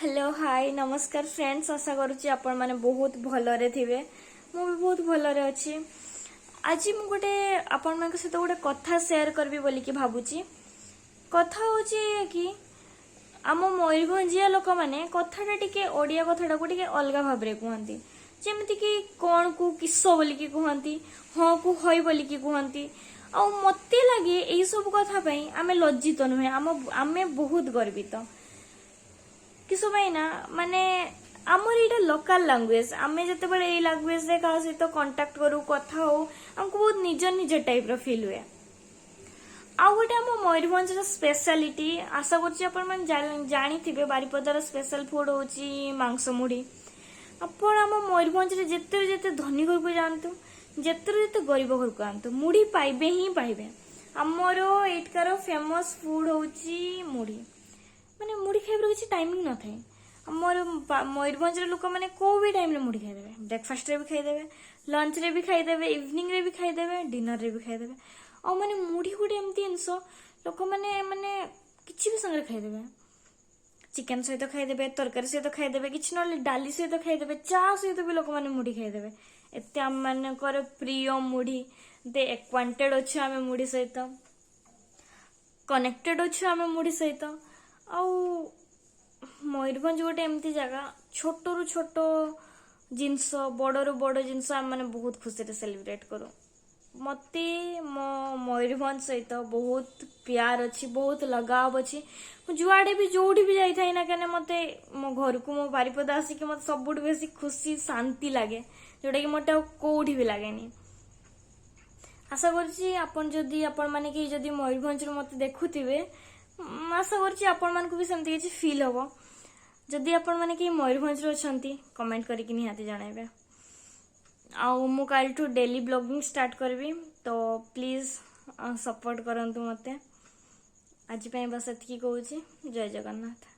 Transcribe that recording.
Hello hi नमस्कार friends. आशा करुच्ची आपण मैंने बहुत भलरे थे। मु भी बहुत भलरे अच्छी। आज मु गोटे आपण मान सहित गोटे कथा शेयर करबी बोली कि भाबुची। कथा होची कि आम मयूरभंजिया लोक मैंने कथाटा टिके ओडिया कथाटा को टिके अलग भाव में कहती। जमती कि कौन को किस बोलिकी कहती, हाँ को हई बोलिकी कहती। आ मत लगे यही सब कथा आम लज्जित नुहे, आम बहुत गर्वित किस ना माने आमर यहाँ लोकल लैंग्वेज आमे जिते बड़े ये लैंग्वेज रे का सहित कांटेक्ट करू कथा हो हमको बहुत निज निज टाइप रो फील हुए। आउ गोटे आम मयूरभंज स्पेशलिटी आशा कर जानी बारिपदार स्पेशल फूड होची मांस मुढ़ी। आपण आम मयूरभंज जिते जिते धनी घर को जातु जिते जिते गरीब घर को आंतु मुढ़ी पाइबे ही पाइबे। आमर एटकार फेमस फूड होची मुढ़ी। माने मुढ़ी खाइबार किसी टाइमिंग न थाए। आमर मयूरभंज लोक मैंने को भी टाइम मुढ़ी खाईदे, ब्रेकफास्ट रे भी खाईदे, लंच रे भी खाईदे, इवनिंग रे भी खाईदे, डिनर रे भी खाईदे। आ माने मुढ़ी गोटे एमती जिनस लोक मैंने माने किछि भी संगे खाईदे। चिकेन सहित खाईदे, तरकारी सहित खाईदे, किछि न डाली सहित खाईदे, चा सहित भी लोक मैंने मुढ़ी खाईदे। एते आम मानकर प्रिय मुढ़ी दे एक्वांटेड अच्छे आम मुढ़ी सहित, कनेक्टेड अच्छे आम मुढ़ी सहित। आउ मयूरभंज गोटे एमती जगह छोट रु छोट जिनस बड़ रु बड़ जिनस आम मैंने बहुत खुशी से सेलिब्रेट करूँ। मते मो मयूरभंज सहित बहुत प्यार अच्छी, बहुत लगाव अच्छी। जुआड़े भी जोड़ी भी जाई ना क्या मते मो घर को मो बारिपदा आसिक मत सब बेसी खुशी शांति लगे जोटा कि मत कौटी भी लगे। आशा करुच्ची आपण जदि आपण माने कि जदि मयूरभंज मत देखुथिबे आशा करुच्ची आपण मानकु भी सेमती किछि फील हबो। जदि आपण माने कि मयूरभंज अछंती कमेंट करके निहाती जणाइबे। आउ मु काल टू डेली ब्लॉगिंग स्टार्ट करबी तो प्लीज सपोर्ट करंतु मते। आज बस एतिकी कहूची। जय जगन्नाथ।